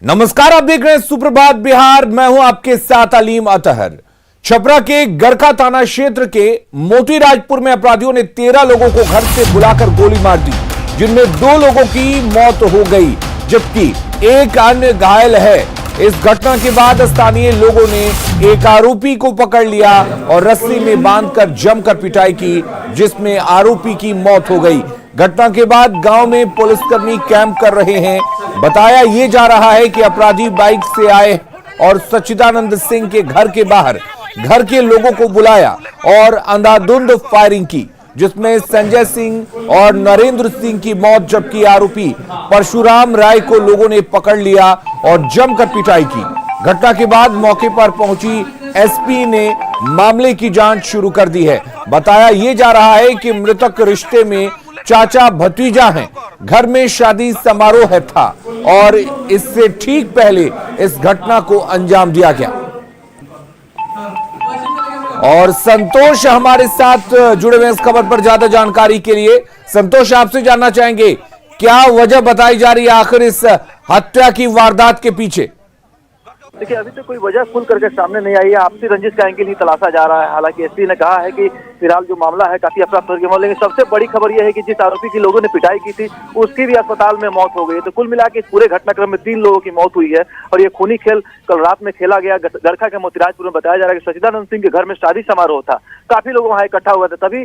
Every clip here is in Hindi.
नमस्कार, आप देख रहे हैं सुप्रभात बिहार। मैं हूं आपके साथ अलीम अतहर। छपरा के गरखा थाना क्षेत्र के मोतीराजपुर में अपराधियों ने 13 लोगों को घर से बुलाकर गोली मार दी, जिनमें 2 लोगों की मौत हो गई जबकि एक अन्य घायल है। इस घटना के बाद स्थानीय लोगों ने एक आरोपी को पकड़ लिया और रस्सी में बांधकर जमकर पिटाई की, जिसमें आरोपी की मौत हो गई। घटना के बाद गांव में पुलिसकर्मी कैंप कर रहे हैं। बताया यह जा रहा है कि अपराधी बाइक से आए और सच्चिदानंद सिंह के घर के बाहर घर के लोगों को बुलाया और अंधाधुंध फायरिंग की, जिसमें संजय सिंह और नरेंद्र सिंह की मौत, जबकि आरोपी परशुराम राय को लोगों ने पकड़ लिया और जमकर पिटाई की। घटना के बाद मौके पर पहुंची एसपी ने मामले की जांच शुरू कर दी है। बताया यह जा रहा है कि मृतक रिश्ते में चाचा भतीजा हैं। घर में शादी समारोह था और इससे ठीक पहले इस घटना को अंजाम दिया गया। और संतोष हमारे साथ जुड़े हुए इस खबर पर ज्यादा जानकारी के लिए। संतोष, आपसे जानना चाहेंगे क्या वजह बताई जा रही है आखिर इस हत्या की वारदात के पीछे? देखिए, अभी तक कोई वजह खुल करके सामने नहीं आई है। आपसी रंजिश का एंगल ही तलाशा जा रहा है। हालांकि एसपी ने कहा है कि फिलहाल जो मामला है काफी अफरा तफरी मामला, लेकिन सबसे बड़ी खबर यह है कि जिस आरोपी की लोगों ने पिटाई की थी उसकी भी अस्पताल में मौत हो गई है। तो कुल मिला के इस पूरे घटनाक्रम में 3 लोगों की मौत हुई है और ये खूनी खेल कल रात में खेला गया गरखा के मोतीराजपुर में। बताया जा रहा है कि सच्चिदानंद सिंह के घर में शादी समारोह था, काफी लोग वहां इकट्ठा हुए थे। तभी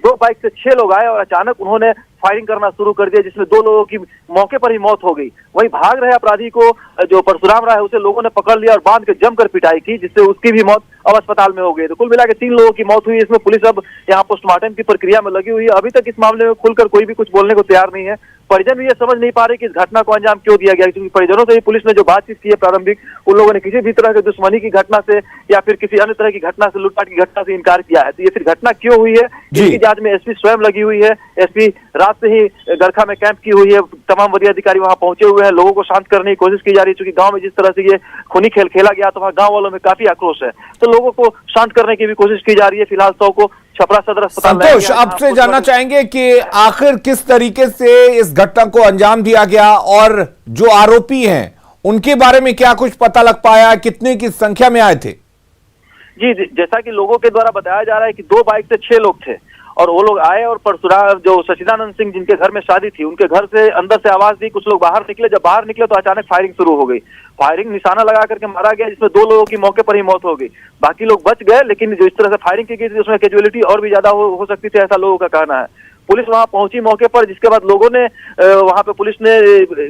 2 बाइक से 6 लोग आए और अचानक उन्होंने फायरिंग करना शुरू कर दिया, जिसमें 2 लोगों की मौके पर ही मौत हो गई। वहीं भाग रहे अपराधी को जो परशुराम राय है उसे लोगों ने पकड़ लिया और बांध के जमकर पिटाई की, जिससे उसकी भी मौत अब अस्पताल में हो गई। तो कुल मिला के 3 लोगों की मौत हुई। इसमें पुलिस अब यहाँ पोस्टमार्टम की प्रक्रिया में लगी हुई है। अभी तक इस मामले में खुलकर कोई भी कुछ बोलने को तैयार नहीं है। परिजन भी ये समझ नहीं पा रहे कि इस घटना को अंजाम क्यों दिया गया, क्योंकि परिजनों से ही पुलिस ने जो बातचीत की है प्रारंभिक, उन लोगों ने किसी भी तरह के दुश्मनी की घटना से या फिर किसी अन्य तरह की घटना से, लूटपाट की घटना से इनकार किया है। तो ये फिर घटना क्यों हुई है, इसकी जांच में एसपी स्वयं लगी हुई है। एसपी रात से ही गरखा में कैंप की हुई है, तमाम वरीय अधिकारी वहां पहुंचे हुए हैं। लोगों को शांत करने की कोशिश की जा रही है, क्योंकि गांव में जिस तरह से ये खूनी खेल खेला गया तो वहां गांव वालों में काफी आक्रोश है। तो लोगों को शांत करने की भी कोशिश की जा रही है। फिलहाल 100 को छपरा सदर अस्पताल। संतोष, आपसे जानना चाहेंगे कि आखिर किस तरीके से इस घटना को अंजाम दिया गया और जो आरोपी हैं उनके बारे में क्या कुछ पता लग पाया? कितने की संख्या में आए थे? जी, जैसा कि लोगों के द्वारा बताया जा रहा है कि 2 बाइक से 6 लोग थे और वो लोग आए और परशुराम जो सच्चिदानंद सिंह जिनके घर में शादी थी उनके घर से अंदर से आवाज दी। कुछ लोग बाहर निकले, जब बाहर निकले तो अचानक फायरिंग शुरू हो गई। फायरिंग निशाना लगा करके मारा गया, जिसमें 2 लोगों की मौके पर ही मौत हो गई। बाकी लोग बच गए, लेकिन जो इस तरह से फायरिंग की गई थी उसमें कैजुअलिटी और भी ज्यादा हो सकती थी, ऐसा लोगों का कहना है। पुलिस वहां पहुंची मौके पर, जिसके बाद लोगों ने वहां पे पुलिस ने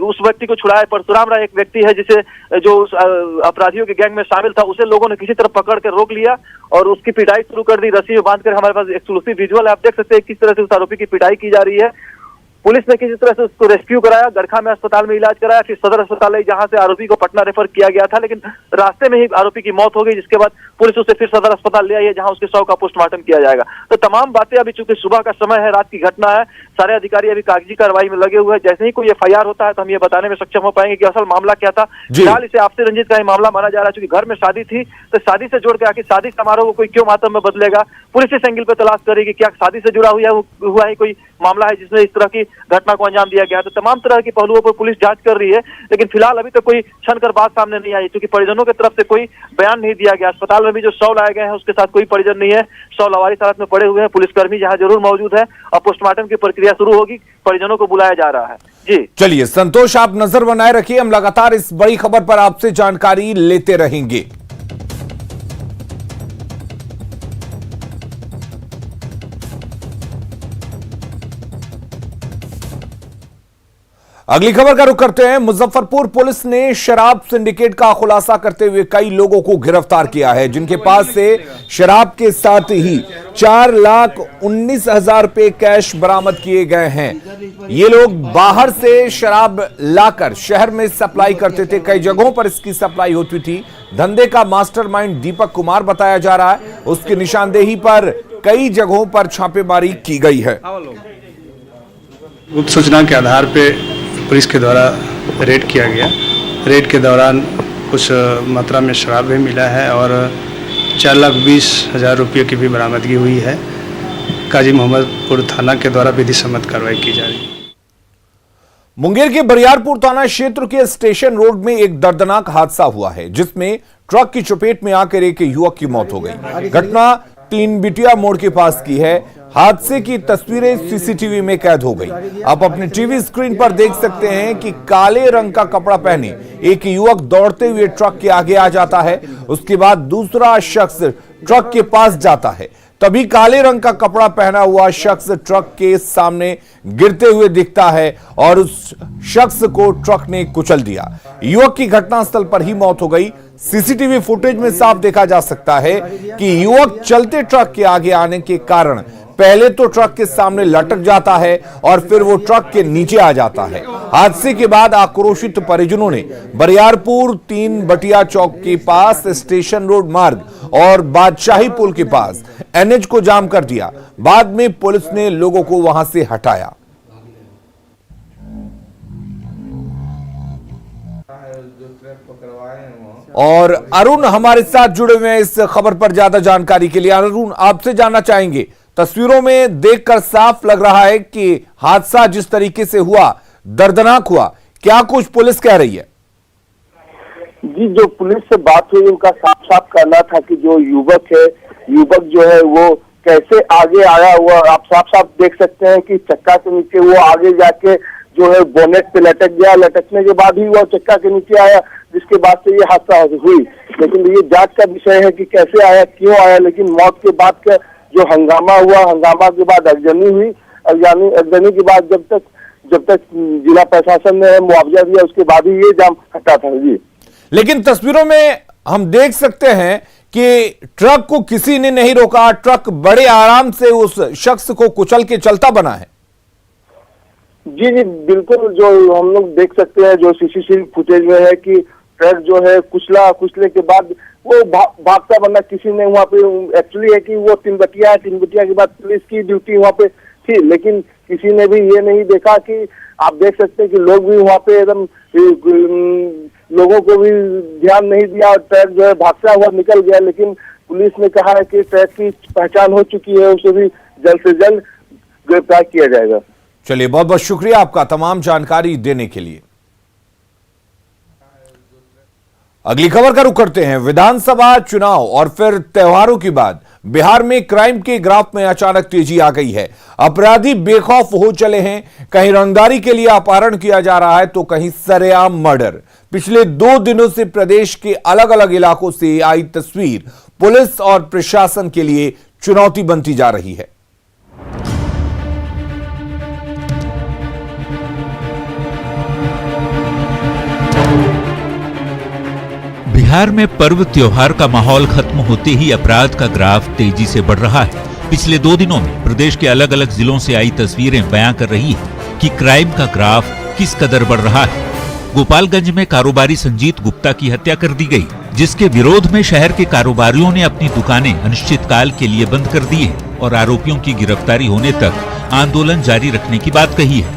उस व्यक्ति को छुड़ाया। परशुराम राय एक व्यक्ति है जिसे जो उस अपराधियों के गैंग में शामिल था, उसे लोगों ने किसी तरह पकड़ कर रोक लिया और उसकी पिटाई शुरू कर दी। रस्सी में बांधकर हमारे पास एक्सक्लूसिव विजुअल है, आप देख सकते हैं किस तरह से उस आरोपी की पिटाई की जा रही है। पुलिस ने किसी तरह से उसको रेस्क्यू कराया, गरखा में अस्पताल में इलाज कराया, फिर सदर अस्पताल है जहां से आरोपी को पटना रेफर किया गया था, लेकिन रास्ते में ही आरोपी की मौत हो गई। जिसके बाद पुलिस उसे फिर सदर अस्पताल ले आई है, जहां उसके शव का पोस्टमार्टम किया जाएगा। तो तमाम बातें अभी चूंकि सुबह का समय है, रात की घटना है, सारे अधिकारी अभी कागजी कार्रवाई में लगे हुए हैं। जैसे ही कोई एफआईआर होता है तो हम ये बताने में सक्षम हो पाएंगे कि असल मामला क्या था। फिलहाल इसे आपसी रंजित का ही मामला माना जा रहा है, क्योंकि घर में शादी थी तो शादी से जोड़ के आखिर शादी समारोह को कोई क्यों मातम में बदलेगा। पुलिस इस एंगल पे तलाश करेगी क्या शादी से जुड़ा हुआ है कोई मामला है जिसमें इस तरह की घटना को अंजाम दिया गया। तो तमाम तरह की पहलुओं पर पुलिस जांच कर रही है, लेकिन फिलहाल अभी तक कोई छन कर बात सामने नहीं आई, क्योंकि परिजनों की तरफ से कोई बयान नहीं दिया गया। अस्पताल में भी जो शव लाए गए हैं उसके साथ कोई परिजन नहीं है, शव लवारिस हालत में पड़े हुए हैं। पुलिसकर्मी जहां जरूर मौजूद है और पोस्टमार्टम की प्रक्रिया शुरू होगी, परिजनों को बुलाया जा रहा है। जी चलिए संतोष, आप नजर बनाए रखिए, हम लगातार इस बड़ी खबर पर आपसे जानकारी लेते रहेंगे। अगली खबर का रुख करते हैं। मुजफ्फरपुर पुलिस ने शराब सिंडिकेट का खुलासा करते हुए कई लोगों को गिरफ्तार किया है, जिनके पास से शराब के साथ ही 4,19,000 रुपए कैश बरामद किए गए हैं। ये लोग बाहर से शराब लाकर शहर में सप्लाई करते थे, कई जगहों पर इसकी सप्लाई होती थी। धंधे का मास्टरमाइंड दीपक कुमार बताया जा रहा है, उसकी निशानदेही पर कई जगहों पर छापेमारी की गई है। गुप्त सूचना के आधार पे पुलिस के द्वारा रेड किया गया। रेड के दौरान कुछ मात्रा में शराब भी मिला है और 4,20,000 रुपये की भी बरामदगी हुई है। काजी मोहम्मदपुर थाना के द्वारा विधि सम्मत कार्रवाई की जा रही है। मुंगेर के बरियारपुर थाना क्षेत्र के स्टेशन रोड में एक दर्दनाक हादसा हुआ है, जिसमें ट्रक की चपेट में आकर एक युवक की मौत हो गई। घटना तीन बिटिया मोड़ के पास की है। हादसे की तस्वीरें सीसीटीवी में कैद हो गई। आप अपने टीवी स्क्रीन पर देख सकते हैं कि काले रंग का कपड़ा पहने एक युवक दौड़ते हुए ट्रक के आगे आ जाता है। उसके बाद दूसरा शख्स ट्रक के पास जाता है। तभी काले रंग का कपड़ा पहना हुआ शख्स ट्रक के सामने गिरते हुए दिखता है और उस शख्स को ट्रक ने कुचल दिया। युवक की घटनास्थल पर ही मौत हो गई। सीसीटीवी फुटेज में साफ देखा जा सकता है कि युवक चलते ट्रक के आगे आने के कारण पहले तो ट्रक के सामने लटक जाता है और फिर वो ट्रक के नीचे आ जाता है। हादसे के बाद आक्रोशित परिजनों ने बरियारपुर 3 बटिया चौक के पास स्टेशन रोड मार्ग और बादशाही पुल के पास एनएच को जाम कर दिया। बाद में पुलिस ने लोगों को वहां से हटाया। और अरुण हमारे साथ जुड़े हुए हैं इस खबर पर ज्यादा जानकारी के लिए। अरुण, आपसे जानना चाहेंगे, तस्वीरों में देखकर साफ लग रहा है कि हादसा जिस तरीके से हुआ दर्दनाक हुआ। क्या कुछ पुलिस कह रही है? जी, जो पुलिस से बात हुई उनका साफ साफ कहना था कि जो युवक जो है वो कैसे आगे आया हुआ, आप साफ साफ देख सकते हैं कि चक्का के नीचे वो आगे जाके जो है बोनेट पे लटक गया। लटकने के बाद ही वो चक्का के नीचे आया, जिसके बाद से ये हादसा हुई। लेकिन ये जांच का विषय है कि कैसे आया, क्यों आया। लेकिन मौत के बाद का जो हंगामा हुआ, हंगामा के बाद अगजनी हुई। अगजनी के बाद जब तक जिला प्रशासन ने मुआवजा दिया, उसके बाद ही ये जाम हटा था। जी, लेकिन तस्वीरों में हम देख सकते हैं कि ट्रक को किसी ने नहीं रोका। ट्रक बड़े आराम से उस शख्स को कुचल के चलता बना है। जी जी, बिल्कुल। जो हम लोग देख सकते हैं, जो सीसीटीवी फुटेज में है कि ट्रक जो है कुचले के बाद वो भागता बना। किसी ने वहाँ पे एक्चुअली है कि वो 3 बटिया के बाद पुलिस की ड्यूटी वहाँ पे थी, लेकिन किसी ने भी ये नहीं देखा कि आप देख सकते हैं कि लोग भी वहाँ पे एकदम लोगों को भी ध्यान नहीं दिया और ट्रक जो है भागता हुआ निकल गया। लेकिन पुलिस ने कहा है कि ट्रक की पहचान हो चुकी है, उसे भी जल्द से जल्द गिरफ्तार किया जाएगा। चलिए, बहुत बहुत शुक्रिया आपका तमाम जानकारी देने के लिए। अगली खबर का रुख करते हैं। विधानसभा चुनाव और फिर त्योहारों के बाद बिहार में क्राइम के ग्राफ में अचानक तेजी आ गई है। अपराधी बेखौफ हो चले हैं। कहीं रंगदारी के लिए अपहरण किया जा रहा है तो कहीं सरेआम मर्डर। पिछले 2 दिनों से प्रदेश के अलग अलग इलाकों से आई तस्वीर पुलिस और प्रशासन के लिए चुनौती बनती जा रही है। बिहार में पर्व त्योहार का माहौल खत्म होते ही अपराध का ग्राफ तेजी से बढ़ रहा है। पिछले 2 दिनों में प्रदेश के अलग अलग जिलों से आई तस्वीरें बयां कर रही है कि क्राइम का ग्राफ किस कदर बढ़ रहा है। गोपालगंज में कारोबारी संजीत गुप्ता की हत्या कर दी गई, जिसके विरोध में शहर के कारोबारियों ने अपनी दुकानें अनिश्चितकाल के लिए बंद कर दी है और आरोपियों की गिरफ्तारी होने तक आंदोलन जारी रखने की बात कही है।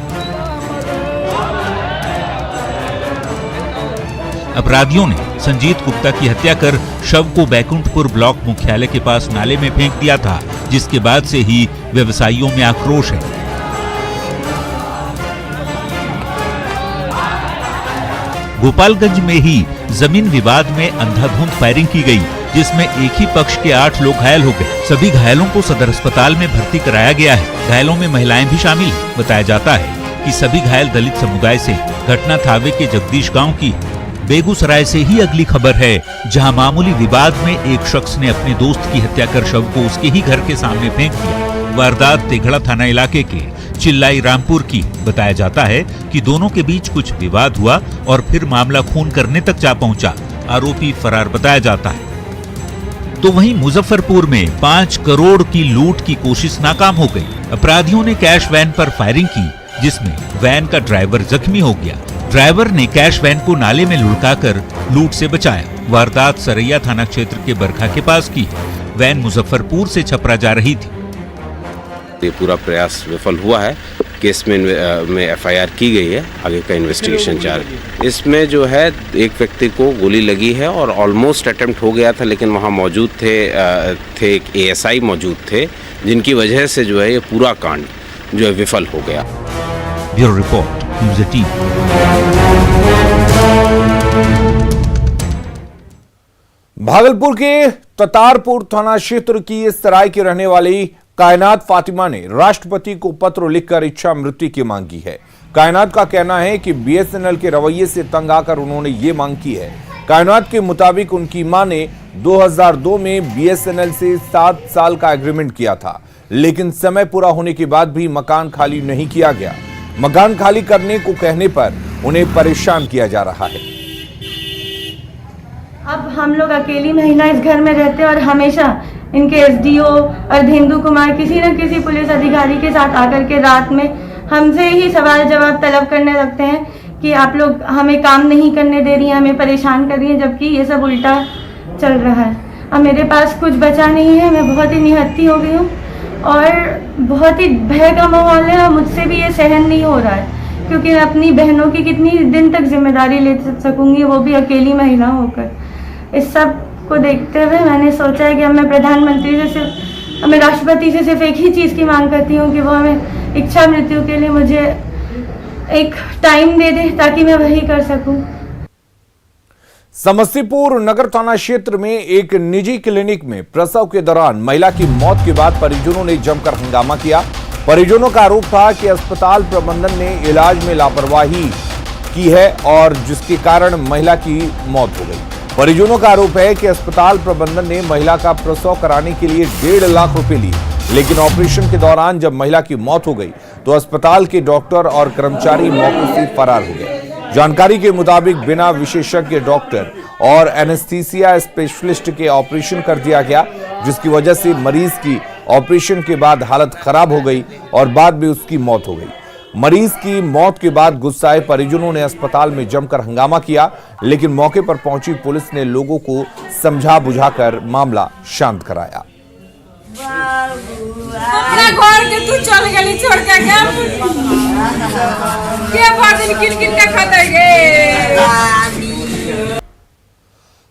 अपराधियों ने संजीत गुप्ता की हत्या कर शव को बैकुंठपुर ब्लॉक मुख्यालय के पास नाले में फेंक दिया था, जिसके बाद से ही व्यवसायियों में आक्रोश है। गोपालगंज में ही जमीन विवाद में अंधाधुंध फायरिंग की गई, जिसमें एक ही पक्ष के 8 लोग घायल हो गए। सभी घायलों को सदर अस्पताल में भर्ती कराया गया है। घायलों में महिलाएं भी शामिल हैं। बताया जाता है कि सभी घायल दलित समुदाय से। घटना थावे के जगदीश गांव की। बेगूसराय से ही अगली खबर है, जहां मामूली विवाद में एक शख्स ने अपने दोस्त की हत्या कर शव को उसके ही घर के सामने फेंक दिया। वारदात तेघड़ा थाना इलाके के चिल्लाई रामपुर की। बताया जाता है कि दोनों के बीच कुछ विवाद हुआ और फिर मामला खून करने तक जा पहुंचा। आरोपी फरार बताया जाता है। तो वहीं मुजफ्फरपुर में 5 करोड़ की लूट की कोशिश नाकाम हो गई। अपराधियों ने कैश वैन पर फायरिंग की, जिसमें वैन का ड्राइवर जख्मी हो गया। ड्राइवर ने कैश वैन को नाले में लुढ़काकर लूट से बचाया। वारदात सरैया थाना क्षेत्र के बरखा के पास की। वैन मुजफ्फरपुर से छपरा जा रही थी। ये पूरा प्रयास विफल हुआ है। केस में एफआईआर की गई है, आगे का इन्वेस्टिगेशन जारी है। इसमें जो है एक व्यक्ति को गोली लगी है और ऑलमोस्ट अटेम्प्ट हो गया था, लेकिन वहाँ मौजूद थे एक एएसआई मौजूद थे, जिनकी वजह से जो है ये पूरा कांड जो है विफल हो गया। Bureau report, news 18। भागलपुर के ततारपुर थाना क्षेत्र की इस सराय की रहने वाली कायनात फातिमा ने राष्ट्रपति को पत्र लिखकर इच्छा मृत्यु की मांग की है। कायनात का कहना है कि बीएसएनएल के रवैये से तंग आकर उन्होंने ये मांग की है। कायनात के मुताबिक उनकी मां ने 2002 में बीएसएनएल से 7 साल का एग्रीमेंट किया था, लेकिन समय पूरा होने के बाद भी मकान खाली नहीं किया गया। मकान खाली करने को कहने पर उन्हें परेशान किया जा रहा है। अब हम लोग अकेली महिला इस घर में रहते हैं और हमेशा इनके एसडीओ अर्धेंदु कुमार किसी न किसी पुलिस अधिकारी के साथ आकर के रात में हमसे ही सवाल जवाब तलब करने लगते हैं कि आप लोग हमें काम नहीं करने दे रही हैं, हमें परेशान कर रही हैं, जबकि ये सब उल्टा चल रहा है। अब मेरे पास कुछ बचा नहीं है, मैं बहुत ही निहत्ती हो गई हूँ और बहुत ही भय का माहौल है और मुझसे भी ये सहन नहीं हो रहा है, क्योंकि मैं अपनी बहनों की कितनी दिन तक जिम्मेदारी ले सकूंगी, वो भी अकेली महिला होकर। इस सब को देखते हुए मैंने सोचा है कि अब मैं प्रधानमंत्री से सिर्फ, मैं राष्ट्रपति से सिर्फ एक ही चीज़ की मांग करती हूँ कि वो हमें इच्छा मृत्यु के लिए मुझे एक टाइम दे दे ताकि मैं वही कर सकूं। समस्तीपुर नगर थाना क्षेत्र में एक निजी क्लिनिक में प्रसव के दौरान महिला की मौत के बाद परिजनों ने जमकर हंगामा किया। परिजनों का आरोप था कि अस्पताल प्रबंधन ने इलाज में लापरवाही की है और जिसके कारण महिला की मौत हो गई। परिजनों का आरोप है कि अस्पताल प्रबंधन ने महिला का प्रसव कराने के लिए 1.5 लाख रुपए लिए, लेकिन ऑपरेशन के दौरान जब महिला की मौत हो गई तो अस्पताल के डॉक्टर और कर्मचारी मौके से फरार हो गए। जानकारी के मुताबिक बिना विशेषज्ञ डॉक्टर और एनेस्थीसिया स्पेशलिस्ट के ऑपरेशन कर दिया गया, जिसकी वजह से मरीज की ऑपरेशन के बाद हालत खराब हो गई और बाद में उसकी मौत हो गई। मरीज की मौत के बाद गुस्साए परिजनों ने अस्पताल में जमकर हंगामा किया, लेकिन मौके पर पहुंची पुलिस ने लोगों को समझा बुझाकर मामला शांत कराया। अपना घर के तू चल गली छोड़ के क्या बात किन का खाता है।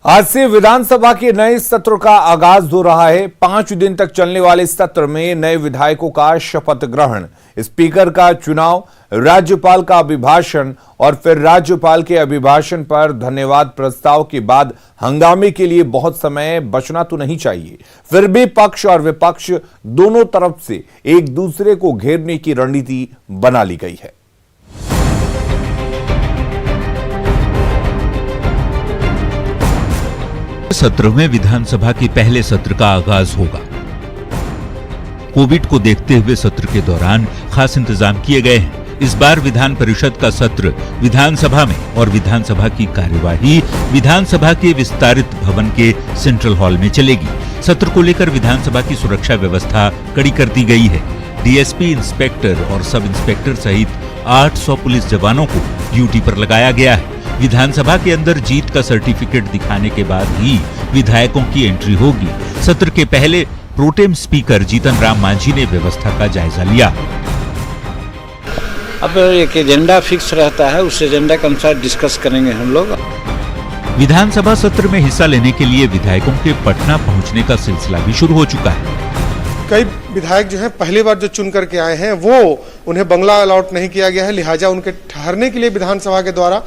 आज से विधानसभा के नए सत्र का आगाज हो रहा है। 5 दिन तक चलने वाले सत्र में नए विधायकों का शपथ ग्रहण, स्पीकर का चुनाव, राज्यपाल का अभिभाषण और फिर राज्यपाल के अभिभाषण पर धन्यवाद प्रस्ताव के बाद हंगामे के लिए बहुत समय बचना तो नहीं चाहिए। फिर भी पक्ष और विपक्ष दोनों तरफ से एक दूसरे को घेरने की रणनीति बना ली गई है। सत्र में विधानसभा के पहले सत्र का आगाज होगा। कोविड को देखते हुए सत्र के दौरान खास इंतजाम किए गए हैं। इस बार विधान परिषद का सत्र विधानसभा में और विधानसभा की कार्यवाही विधानसभा के विस्तारित भवन के सेंट्रल हॉल में चलेगी। सत्र को लेकर विधानसभा की सुरक्षा व्यवस्था कड़ी कर दी गई है। डीएसपी, इंस्पेक्टर और सब इंस्पेक्टर सहित 800 पुलिस जवानों को ड्यूटी पर लगाया गया है। विधानसभा के अंदर जीत का सर्टिफिकेट दिखाने के बाद ही विधायकों की एंट्री होगी। सत्र के पहले प्रोटेम स्पीकर जीतन राम मांझी ने व्यवस्था का जायजा लिया। अब एक एजेंडा फिक्स रहता है, उस एजेंडा के अनुसार डिस्कस करेंगे हम लोग। विधानसभा सत्र में हिस्सा लेने के लिए विधायकों के पटना पहुंचने का सिलसिला भी शुरू हो चुका है। कई विधायक जो है पहली बार जो चुन करके आए हैं वो उन्हें बंगला अलॉट नहीं किया गया है, लिहाजा उनके ठहरने के लिए विधानसभा के द्वारा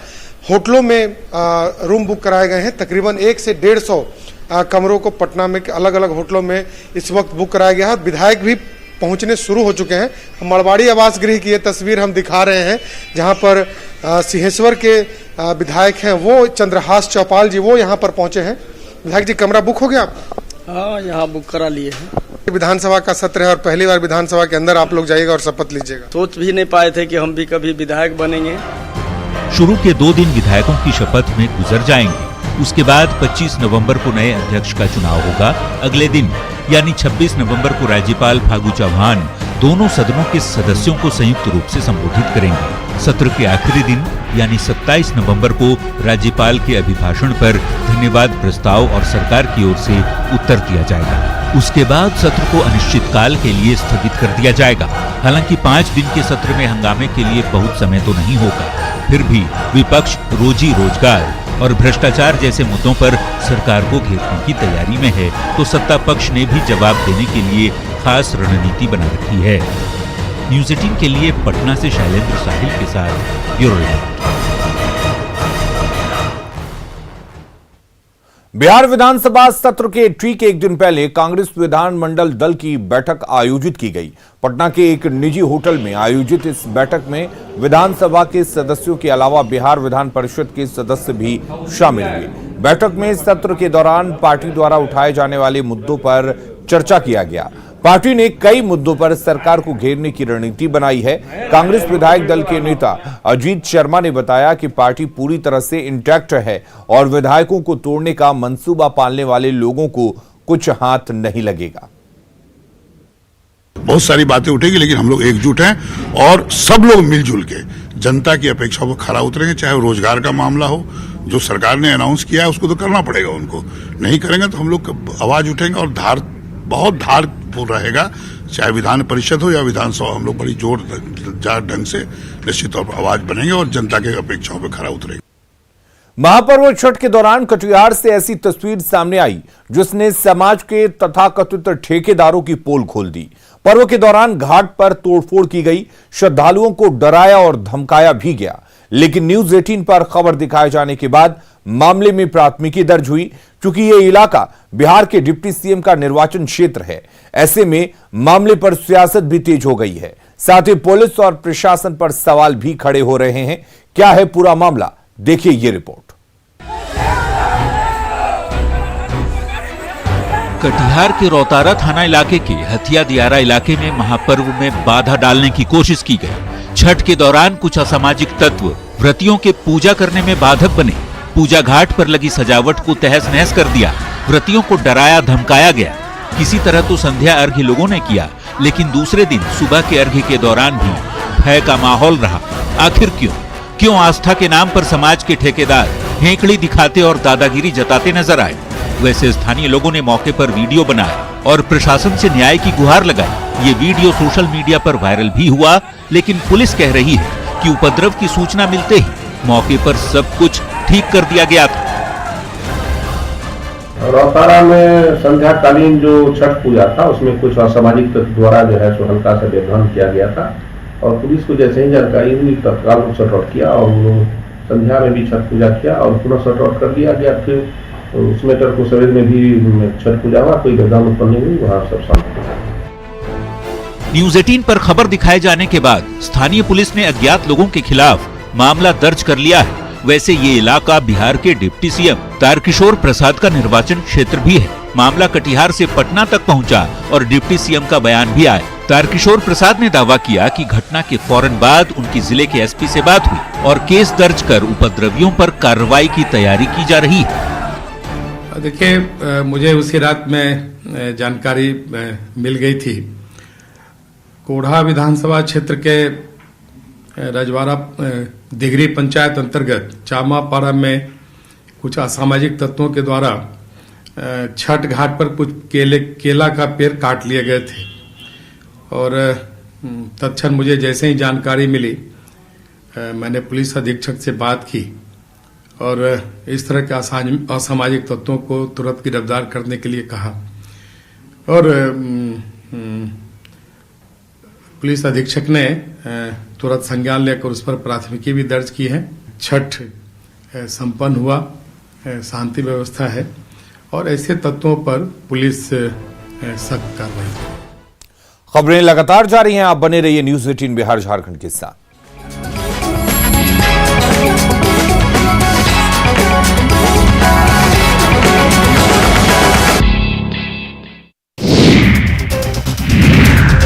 होटलों में रूम बुक कराए गए हैं। तकरीबन 1 से 150 कमरों को पटना में अलग अलग होटलों में इस वक्त बुक कराया गया है। विधायक भी पहुंचने शुरू हो चुके हैं। मड़वाड़ी आवास गृह की ये तस्वीर हम दिखा रहे हैं, जहां पर सिंहेश्वर के विधायक हैं वो चंद्रहास चौपाल जी, वो यहाँ पर पहुंचे हैं। विधायक जी, कमरा बुक हो गया? हाँ, यहाँ बुक करा लिए हैं। विधानसभा का सत्र है और पहली बार विधानसभा के अंदर आप लोग जाइएगा और शपथ लीजिएगा। सोच भी नहीं पाए थे कि हम भी कभी विधायक बनेंगे। शुरू के 2 दिन विधायकों की शपथ में गुजर जाएंगे। उसके बाद 25 नवंबर को नए अध्यक्ष का चुनाव होगा। अगले दिन यानी 26 नवंबर को राज्यपाल फागू चौहान दोनों सदनों के सदस्यों को संयुक्त रूप से संबोधित करेंगे। सत्र के आखिरी दिन यानी 27 नवंबर को राज्यपाल के अभिभाषण पर धन्यवाद प्रस्ताव और सरकार की ओर से उत्तर दिया जाएगा। उसके बाद सत्र को अनिश्चितकाल के लिए स्थगित कर दिया जाएगा। हालांकि 5 दिन के सत्र में हंगामे के लिए बहुत समय तो नहीं होगा, फिर भी विपक्ष रोजी रोजगार और भ्रष्टाचार जैसे मुद्दों पर सरकार को घेरने की तैयारी में है, तो सत्ता पक्ष ने भी जवाब देने के लिए खास रणनीति बना रखी है। न्यूज 18 के लिए पटना से शैलेंद्र साहिल के साथ ब्यूरो रिपोर्ट। बिहार विधानसभा सत्र के ठीक एक दिन पहले कांग्रेस विधानमंडल दल की बैठक आयोजित की गई। पटना के एक निजी होटल में आयोजित इस बैठक में विधानसभा के सदस्यों के अलावा बिहार विधान परिषद के सदस्य भी शामिल हुए। बैठक में सत्र के दौरान पार्टी द्वारा उठाए जाने वाले मुद्दों पर चर्चा किया गया। पार्टी ने कई मुद्दों पर सरकार को घेरने की रणनीति बनाई है। कांग्रेस विधायक दल के नेता अजीत शर्मा ने बताया कि पार्टी पूरी तरह से इंटैक्ट है और विधायकों को तोड़ने का मंसूबा पालने वाले लोगों को कुछ हाथ नहीं लगेगा। बहुत सारी बातें उठेगी, लेकिन हम लोग एकजुट हैं और सब लोग मिलजुल के जनता की अपेक्षाओं पर खरा उतरेंगे। चाहे रोजगार का मामला हो, जो सरकार ने अनाउंस किया है उसको तो करना पड़ेगा, उनको नहीं करेंगे तो हम लोग आवाज उठेंगे और बहुत धारपूर्ण रहेगा। चाहे विधान परिषद हो या विधानसभा, हम लोग बड़ी जोरदार ढंग से निश्चित तौर पर आवाज बनेंगे और जनता के अपेक्षाओं पर खरा उतरेंगे। महापर्व छठ के दौरान कटिहार से ऐसी तस्वीर सामने आई जिसने समाज के तथाकथित ठेकेदारों की पोल खोल दी। पर्व के दौरान घाट पर तोड़फोड़ की गई, श्रद्धालुओं को डराया और धमकाया भी गया, लेकिन न्यूज 18 पर खबर दिखाए जाने के बाद मामले में प्राथमिकी दर्ज हुई। क्योंकि यह इलाका बिहार के डिप्टी सीएम का निर्वाचन क्षेत्र है, ऐसे में मामले पर सियासत भी तेज हो गई है। साथ ही पुलिस और प्रशासन पर सवाल भी खड़े हो रहे हैं। क्या है पूरा मामला, देखिए ये रिपोर्ट। कटिहार के रौतारा थाना इलाके के हथिया दियारा इलाके में महापर्व में बाधा डालने की कोशिश की गई। छठ के दौरान कुछ असामाजिक तत्व व्रतियों के पूजा करने में बाधक बने। पूजा घाट पर लगी सजावट को तहस नहस कर दिया। व्रतियों को डराया धमकाया गया। किसी तरह तो संध्या अर्घ्य लोगों ने किया, लेकिन दूसरे दिन सुबह के अर्घ्य के दौरान भी भय का माहौल रहा। आखिर क्यों आस्था के नाम पर समाज के ठेकेदार हेंकड़ी दिखाते और दादागिरी जताते नजर आए। वैसे स्थानीय लोगों ने मौके पर वीडियो बनाया और प्रशासन से न्याय की गुहार लगाई। ये वीडियो सोशल मीडिया पर वायरल भी हुआ, लेकिन पुलिस कह रही है कि उपद्रव की सूचना मिलते ही मौके पर सब कुछ ठीक कर दिया गया था। रौतारा में संध्याकालीन जो छठ पूजा था उसमें कुछ असामाजिक तत्व द्वारा जो है सो हल्का सा विभ्रम किया गया था और पुलिस को जैसे ही जानकारी हुई तत्काल शट आउट किया और संध्या में भी छठ पूजा किया और पुनः शट आउट कर दिया गया। फिर उस मैटर को सवेरे में भी छठ पूजा हुआ, कोई घटना उत्पन्न नहीं हुई, वहाँ सब शांत हुआ। न्यूज 18 पर खबर दिखाए जाने के बाद स्थानीय पुलिस ने अज्ञात लोगों के खिलाफ मामला दर्ज कर लिया है। वैसे ये इलाका बिहार के डिप्टी सीएम तारकिशोर प्रसाद का निर्वाचन क्षेत्र भी है। मामला कटिहार से पटना तक पहुंचा और डिप्टी सीएम का बयान भी आया। तारकिशोर प्रसाद ने दावा किया कि घटना के फौरन बाद उनकी जिले के एसपी से बात हुई और केस दर्ज कर उपद्रवियों पर कार्रवाई की तैयारी की जा रही है। देखिए, मुझे उसी रात में जानकारी मिल गई थी। कोढ़ा विधानसभा क्षेत्र के रजवाड़ा दिगरी पंचायत अंतर्गत चामापाड़ा में कुछ असामाजिक तत्वों के द्वारा छठ घाट पर कुछ केला का पेड़ काट लिए गए थे और तत्क्षण मुझे जैसे ही जानकारी मिली मैंने पुलिस अधीक्षक से बात की और इस तरह के असामाजिक तत्वों को तुरंत गिरफ्तार करने के लिए कहा और पुलिस अधीक्षक ने तुरंत संज्ञान लेकर उस पर प्राथमिकी भी दर्ज की है। छठ संपन्न हुआ, शांति व्यवस्था है और ऐसे तत्वों पर पुलिस सख्त कार्रवाई। खबरें लगातार जारी हैं, आप बने रहिए न्यूज 18 बिहार झारखंड के साथ।